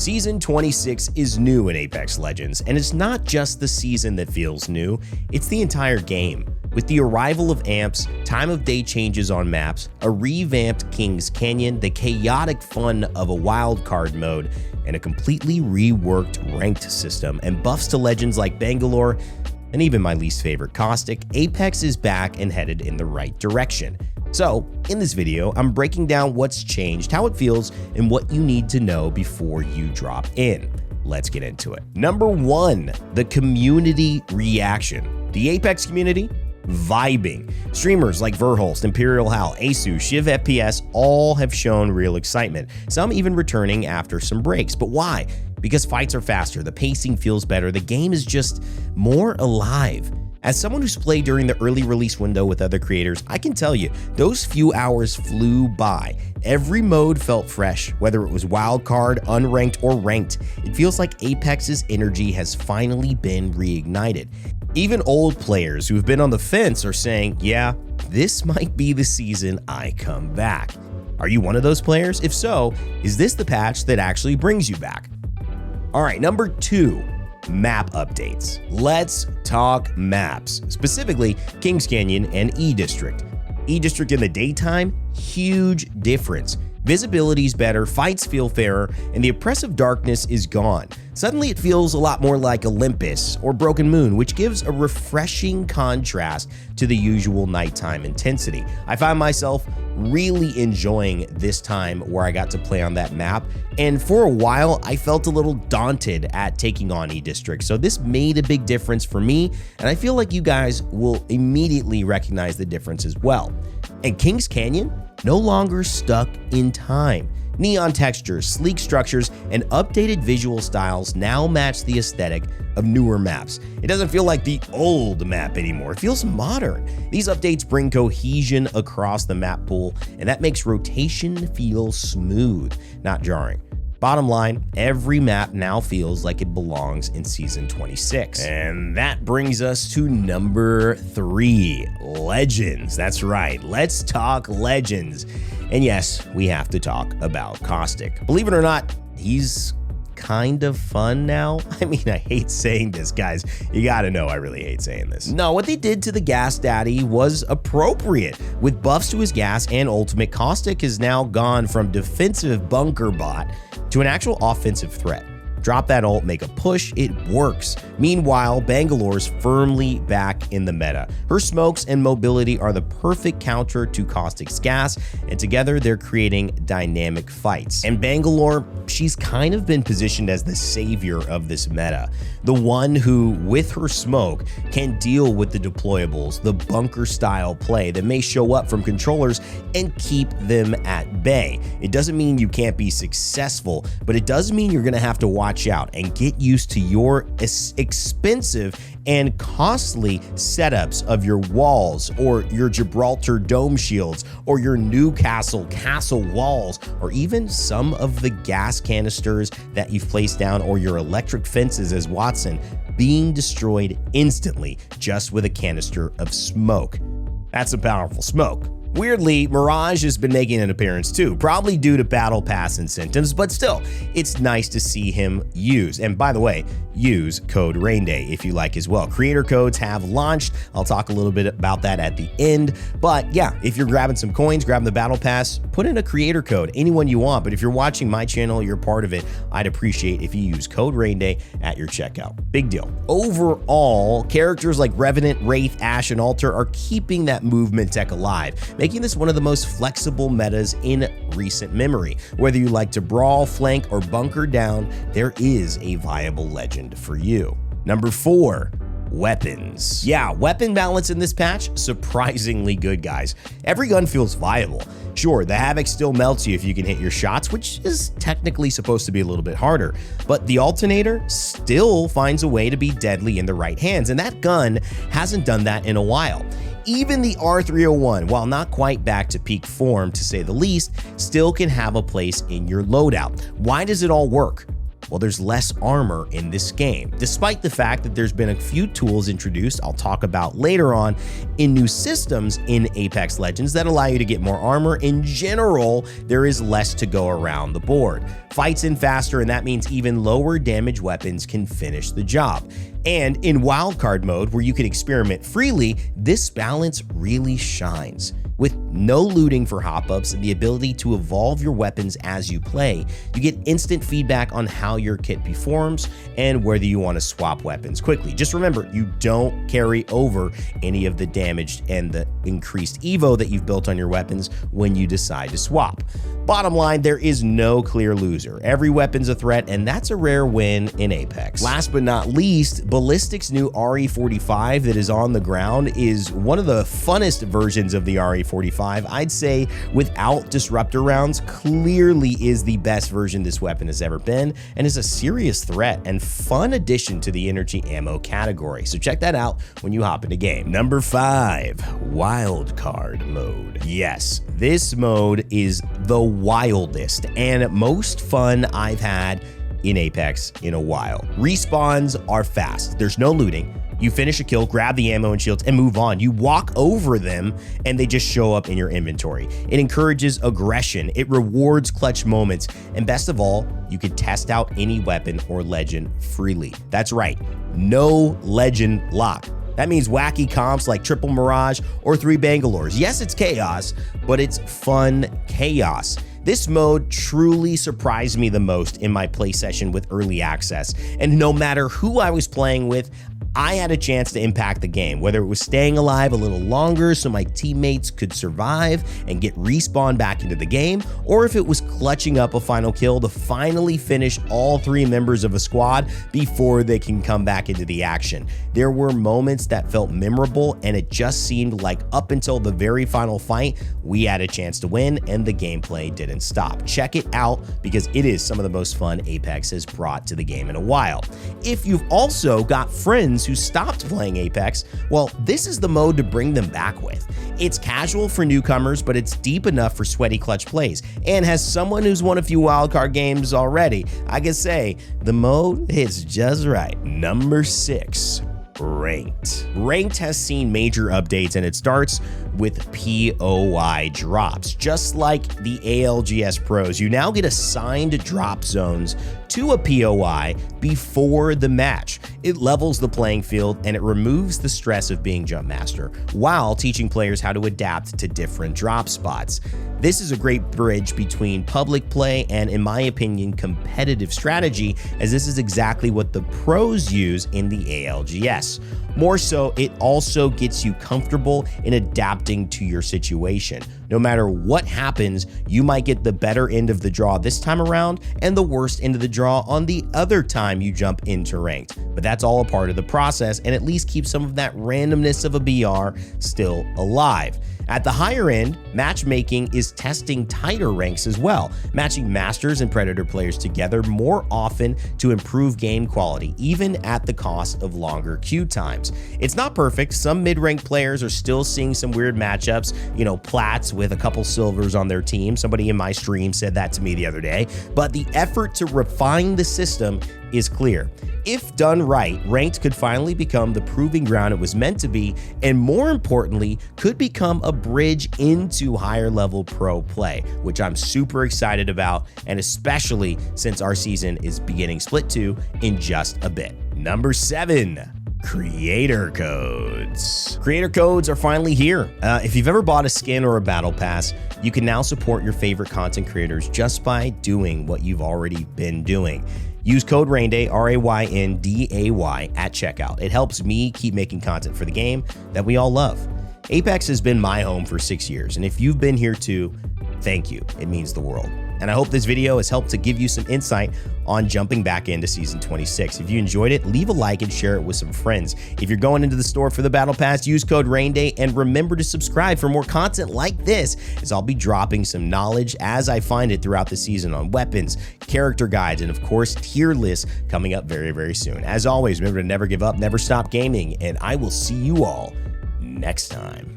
Season 26 is new in Apex Legends, and it's not just the season that feels new, it's the entire game. With the arrival of amps, time of day changes on maps, a revamped Kings Canyon, the chaotic fun of a wildcard mode, and a completely reworked ranked system, and buffs to legends like Bangalore, and even my least favorite Caustic, Apex is back and headed in the right direction. So, in this video, I'm breaking down what's changed, how it feels, and what you need to know before you drop in. Let's get into it. Number 1, the community reaction. The Apex community? Vibing. Streamers like Verholst, Imperial Hal, Asu, Shiv FPS all have shown real excitement, some even returning after some breaks. But why? Because fights are faster, the pacing feels better, the game is just more alive. As someone who's played during the early release window with other creators, I can tell you, those few hours flew by. Every mode felt fresh, whether it was wildcard, unranked, or ranked. It feels like Apex's energy has finally been reignited. Even old players who have been on the fence are saying, yeah, this might be the season I come back. Are you one of those players? If so, is this the patch that actually brings you back? All right, number 2. Map updates. Let's talk maps, specifically Kings Canyon and E-District. E-District in the daytime, huge difference. Visibility's better, fights feel fairer, and the oppressive darkness is gone. Suddenly it feels a lot more like Olympus or Broken Moon, which gives a refreshing contrast to the usual nighttime intensity. I find myself really enjoying this time where I got to play on that map, and for a while I felt a little daunted at taking on E-District, so this made a big difference for me, and I feel like you guys will immediately recognize the difference as well. And Kings Canyon? No longer stuck in time. Neon textures, sleek structures, and updated visual styles now match the aesthetic of newer maps. It doesn't feel like the old map anymore, it feels modern. These updates bring cohesion across the map pool, and that makes rotation feel smooth, not jarring. Bottom line, every map now feels like it belongs in Season 26. And that brings us to number 3, Legends. That's right, let's talk Legends. And yes, we have to talk about Caustic. Believe it or not, he's kind of fun now. I mean, I hate saying this, guys. You gotta know I really hate saying this. No, what they did to the Gas Daddy was appropriate. With buffs to his gas and ultimate, Caustic has now gone from defensive bunker bot to an actual offensive threat. Drop that ult, make a push, it works. Meanwhile, Bangalore's firmly back in the meta. Her smokes and mobility are the perfect counter to Caustic's gas, and together they're creating dynamic fights. And Bangalore, she's kind of been positioned as the savior of this meta. The one who, with her smoke, can deal with the deployables, the bunker-style play that may show up from controllers and keep them at bay. It doesn't mean you can't be successful, but it does mean you're gonna have to watch out and get used to your expensive and costly setups of your walls or your Gibraltar dome shields or your Newcastle castle walls or even some of the gas canisters that you've placed down or your electric fences as Watson being destroyed instantly just with a canister of smoke. That's a powerful smoke. Weirdly, Mirage has been making an appearance too, probably due to Battle Pass incentives, but still, it's nice to see him use. And by the way, use code RAINDAY if you like as well. Creator codes have launched. I'll talk a little bit about that at the end. But yeah, if you're grabbing some coins, grabbing the Battle Pass, put in a creator code, anyone you want. But if you're watching my channel, you're part of it, I'd appreciate if you use code RAINDAY at your checkout. Big deal. Overall, characters like Revenant, Wraith, Ashe, and Altar are keeping that movement tech alive, making this one of the most flexible metas in recent memory. Whether you like to brawl, flank, or bunker down, there is a viable legend for you. Number 4, weapons. Yeah, weapon balance in this patch, surprisingly good, guys. Every gun feels viable. Sure, the Havoc still melts you if you can hit your shots, which is technically supposed to be a little bit harder, but the Alternator still finds a way to be deadly in the right hands, and that gun hasn't done that in a while. Even the R301, while not quite back to peak form to say the least, still can have a place in your loadout. Why does it all work? Well, there's less armor in this game, despite the fact that there's been a few tools introduced I'll talk about later on in new systems in Apex Legends that allow you to get more armor. In general, there is less to go around the board. Fights in faster, and that means even lower damage weapons can finish the job. And in Wildcard mode, where you can experiment freely, this balance really shines. With no looting for hop-ups and the ability to evolve your weapons as you play, you get instant feedback on how your kit performs and whether you want to swap weapons quickly. Just remember, you don't carry over any of the damage and the increased evo that you've built on your weapons when you decide to swap. Bottom line, there is no clear loser. Every weapon's a threat, and that's a rare win in Apex. Last but not least, Ballistic's new RE45 that is on the ground is one of the funnest versions of the RE45. I'd say without disruptor rounds, clearly is the best version this weapon has ever been, and is a serious threat and fun addition to the energy ammo category. So check that out when you hop into game. Number 5, Wildcard mode. Yes, this mode is the wildest and most fun I've had in Apex in a while. Respawns are fast. There's no looting. You finish a kill, grab the ammo and shields, and move on. You walk over them, and they just show up in your inventory. It encourages aggression. It rewards clutch moments. And best of all, you can test out any weapon or legend freely. That's right, no legend lock. That means wacky comps like triple Mirage or 3 Bangalores. Yes, it's chaos, but it's fun chaos. This mode truly surprised me the most in my play session with early access, and no matter who I was playing with, I had a chance to impact the game, whether it was staying alive a little longer so my teammates could survive and get respawned back into the game, or if it was clutching up a final kill to finally finish all 3 members of a squad before they can come back into the action. There were moments that felt memorable, and it just seemed like up until the very final fight, we had a chance to win, and the gameplay didn't stop. Check it out because it is some of the most fun Apex has brought to the game in a while. If you've also got friends who stopped playing Apex, well, this is the mode to bring them back with. It's casual for newcomers, but it's deep enough for sweaty clutch plays. And as someone who's won a few wildcard games already, I can say the mode is just right. Number 6. Ranked. Ranked has seen major updates, and it starts with POI drops. Just like the ALGS Pros, you now get assigned drop zones to a POI before the match. It levels the playing field, and it removes the stress of being jump master while teaching players how to adapt to different drop spots. This is a great bridge between public play and, in my opinion, competitive strategy, as this is exactly what the pros use in the ALGS. More so, it also gets you comfortable in adapting to your situation. No matter what happens, you might get the better end of the draw this time around and the worst end of the draw on the other time you jump into ranked. But that's all a part of the process, and at least keep some of that randomness of a BR still alive. At the higher end, matchmaking is testing tighter ranks as well, matching Masters and Predator players together more often to improve game quality, even at the cost of longer queue times. It's not perfect. Some mid-rank players are still seeing some weird matchups, plats with a couple silvers on their team. Somebody in my stream said that to me the other day, but the effort to refine the system is clear. If done right, ranked could finally become the proving ground it was meant to be, and more importantly, could become a bridge into higher level pro play, which I'm super excited about, and especially since our season is beginning Split 2 in just a bit. Number 7. Creator codes. Creator codes are finally here. If you've ever bought a skin or a battle pass, you can now support your favorite content creators just by doing what you've already been doing. Use code RAINDAY, RAYNDAY, at checkout. It helps me keep making content for the game that we all love. Apex has been my home for 6 years, and if you've been here too, thank you. It means the world. And I hope this video has helped to give you some insight on jumping back into Season 26. If you enjoyed it, leave a like and share it with some friends. If you're going into the store for the Battle Pass, use code RAINDAY, and remember to subscribe for more content like this, as I'll be dropping some knowledge as I find it throughout the season on weapons, character guides, and of course, tier lists coming up very, very soon. As always, remember to never give up, never stop gaming, and I will see you all next time.